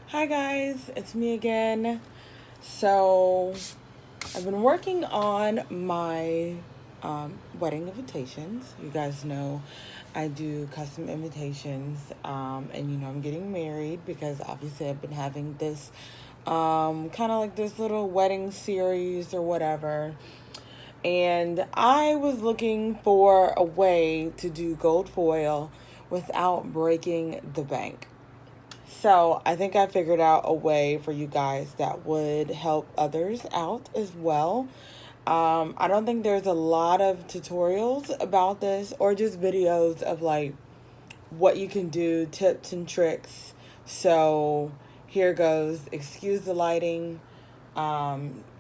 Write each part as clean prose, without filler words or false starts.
Hi guys, it's me again. So, I've been working on my wedding invitations. You guys know I do custom invitations, and I'm getting married because obviously I've been having this kind of like this little wedding series or whatever. And I was looking for a way to do gold foil without breaking the bank. So I think I figured out a way for you guys that would help others out as well. I don't think there's a lot of tutorials about this or just videos of like what you can do, tips and tricks. So here goes. Excuse the lighting.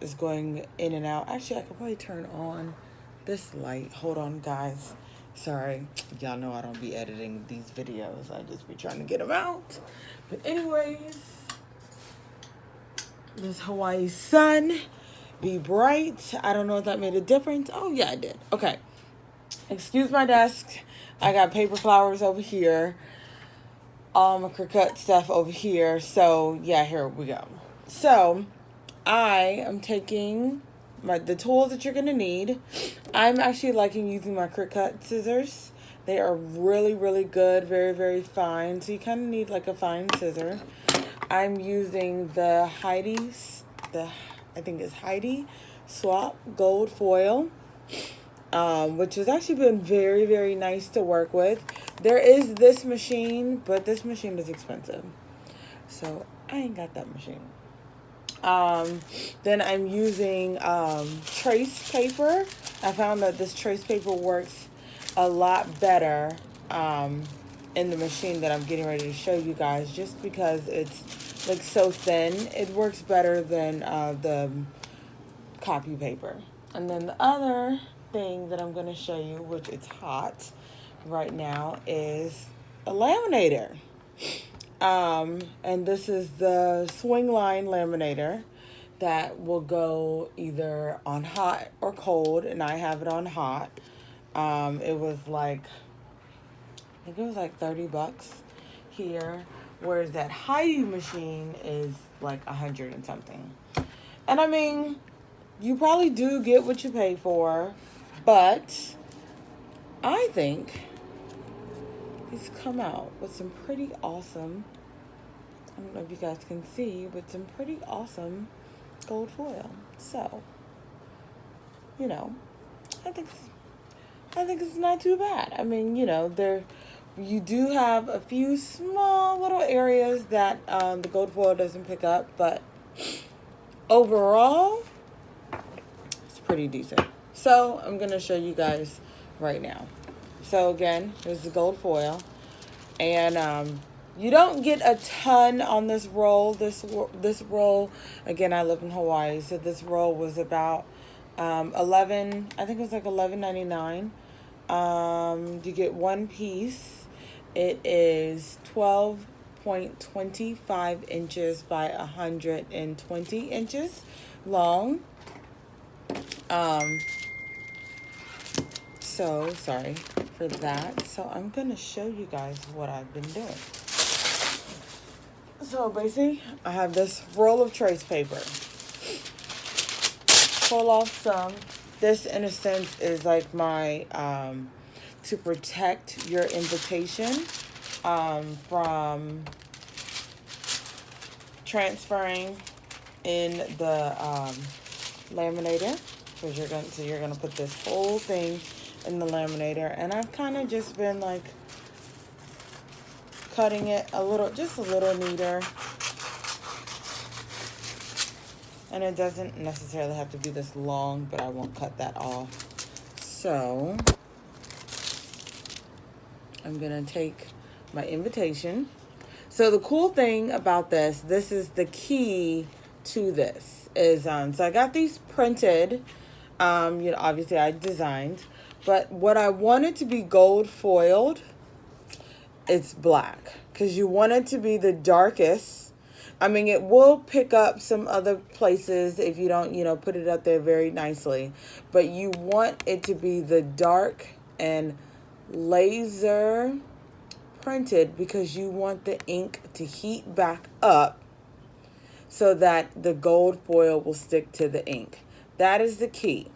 Is going in and out. Actually, I could probably turn on this light. Hold on, guys. Sorry. Y'all know I don't be editing these videos. I just be trying to get them out. But anyways, this Hawaii sun be bright. I don't know if that made a difference. Oh, yeah, it did. Okay. Excuse my desk. I got paper flowers over here. All my croquette stuff over here. So, yeah, here we go. So, I am taking the tools that you're going to need. I'm actually liking using my Cricut scissors. They are really, really good. Very, very fine. So you kind of need like a fine scissor. I'm using the I think it's Heidi Swap Gold Foil, which has actually been very, very nice to work with. There is this machine, but this machine is expensive. So I ain't got that machine. Then I'm using trace paper. I found that this trace paper works a lot better in the machine that I'm getting ready to show you guys, just because it's like so thin. It works better than the copy paper. And then the other thing that I'm going to show you, which it's hot right now, is a laminator. And this is the swing line laminator that will go either on hot or cold, and I have it on hot. It was like, I think it was like $30 here, whereas that Heidi machine is like 100 and something. And I mean, you probably do get what you pay for, but I think he's come out with some pretty awesome, I don't know if you guys can see, but some pretty awesome gold foil. So, I think it's not too bad. I mean, you do have a few small little areas that the gold foil doesn't pick up, but overall, it's pretty decent. So I'm gonna show you guys right now. So again, here's the gold foil, and you don't get a ton on this roll. This roll, again, I live in Hawaii, so this roll was about 11. I think it was like $11.99. You get one piece. It is 12.25 inches by 120 inches long. So sorry for that. So I'm gonna show you guys what I've been doing. So basically, I have this roll of trace paper. Pull off some. This, in a sense, is like my to protect your invitation from transferring in the laminator, because you're gonna put this whole thing in the laminator, and I've kind of just been like cutting it just a little neater. And it doesn't necessarily have to be this long, but I won't cut that off. So I'm gonna take my invitation. So the cool thing about this is the key to this is, so I got these printed, obviously I designed, but what I wanted to be gold foiled, it's black, because you want it to be the darkest. I mean, it will pick up some other places if you don't, put it up there very nicely. But you want it to be the dark and laser printed, because you want the ink to heat back up so that the gold foil will stick to the ink. That is the key.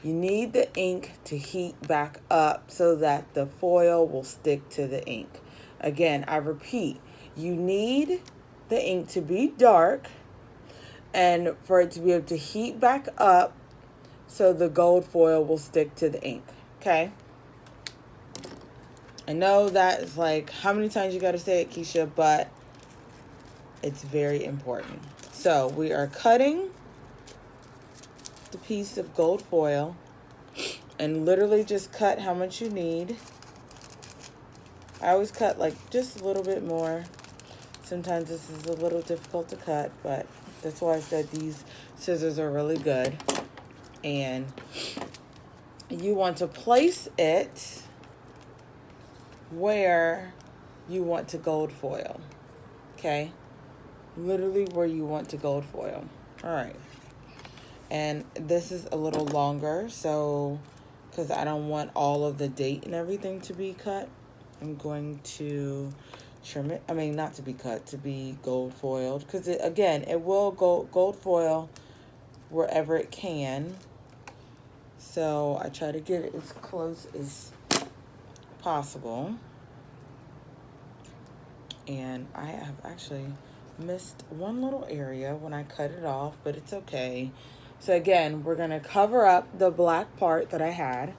You need the ink to heat back up so that the foil will stick to the ink. Again, I repeat, you need the ink to be dark and for it to be able to heat back up so the gold foil will stick to the ink. Okay? I know that is like, how many times you got to say it, Keisha, but it's very important. So we are cutting the piece of gold foil, and literally just cut how much you need. I always cut like just a little bit more. Sometimes this is a little difficult to cut, but that's why I said these scissors are really good. And you want to place it where you want to gold foil. Okay? Literally where you want to gold foil. All right. And this is a little longer, so because I don't want all of the date and everything to be cut, I'm going to trim it. I mean, not to be cut, to be gold foiled, because again, it will go gold foil wherever it can. So I try to get it as close as possible. And I have actually missed one little area when I cut it off, but it's okay. So again, we're going to cover up the black part that I had,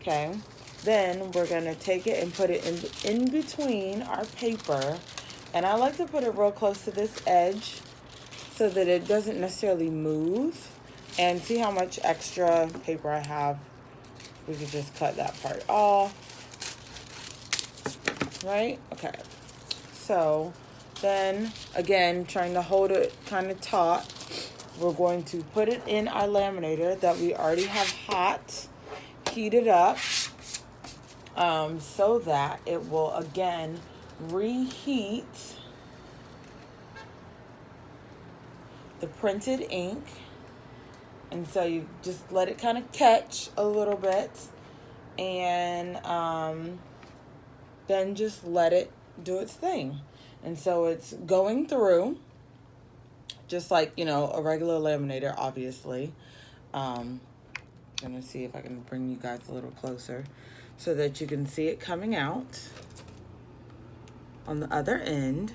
okay? Then we're going to take it and put it in between our paper. And I like to put it real close to this edge so that it doesn't necessarily move. And see how much extra paper I have? We could just cut that part off, right? Okay. So then, again, trying to hold it kind of taut. We're going to put it in our laminator that we already have hot, heated up, so that it will, again, reheat the printed ink. And so you just let it kind of catch a little bit, and then just let it do its thing. And so it's going through, just like, you know, a regular laminator, obviously. I'm going to see if I can bring you guys a little closer so that you can see it coming out on the other end.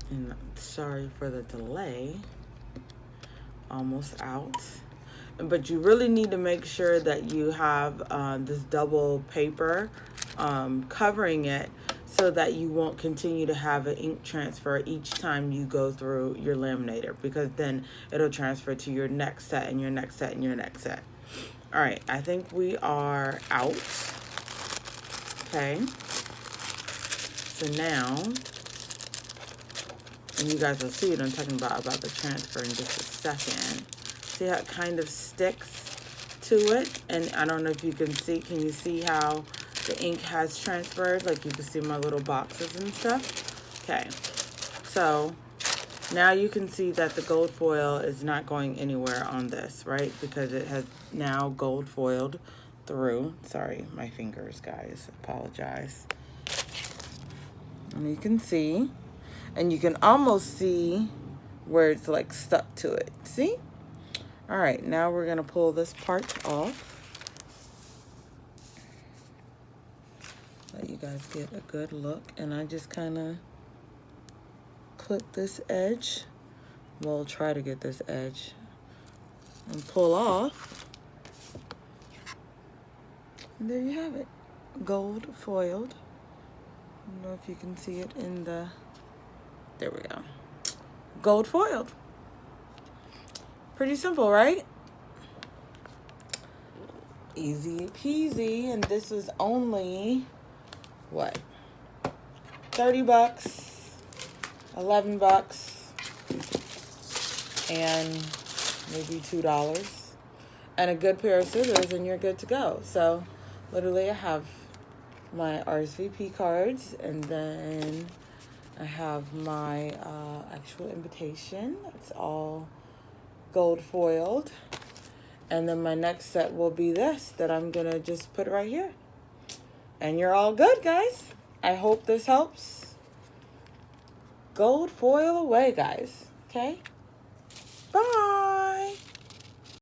And sorry for the delay. Almost out. But you really need to make sure that you have this double paper covering it so that you won't continue to have an ink transfer each time you go through your laminator, because then it'll transfer to your next set and your next set and your next set. All right, I think we are out. Okay. So now, and you guys will see what I'm talking about the transfer in just a second. See how it kind of sticks to it? And I don't know if you can see, can you see how the ink has transferred? Like you can see my little boxes and stuff. Okay, so now you can see that the gold foil is not going anywhere on this, right? Because it has now gold foiled through. Sorry, my fingers, guys, apologize. And you can see, and you can almost see where it's like stuck to it. See? All right, now we're gonna pull this part off. Let you guys get a good look. And I just kind of clip this edge. Well, try to get this edge and pull off. And there you have it, gold foiled. I don't know if you can see it in the, there we go. Gold foiled. Pretty simple, right? Easy peasy. And this was only, what? 30 bucks, 11 bucks, and maybe $2. And a good pair of scissors and you're good to go. So literally I have my RSVP cards, and then I have my actual invitation. It's all gold foiled. And then my next set will be this that I'm going to just put right here. And you're all good, guys. I hope this helps. Gold foil away, guys. Okay? Bye.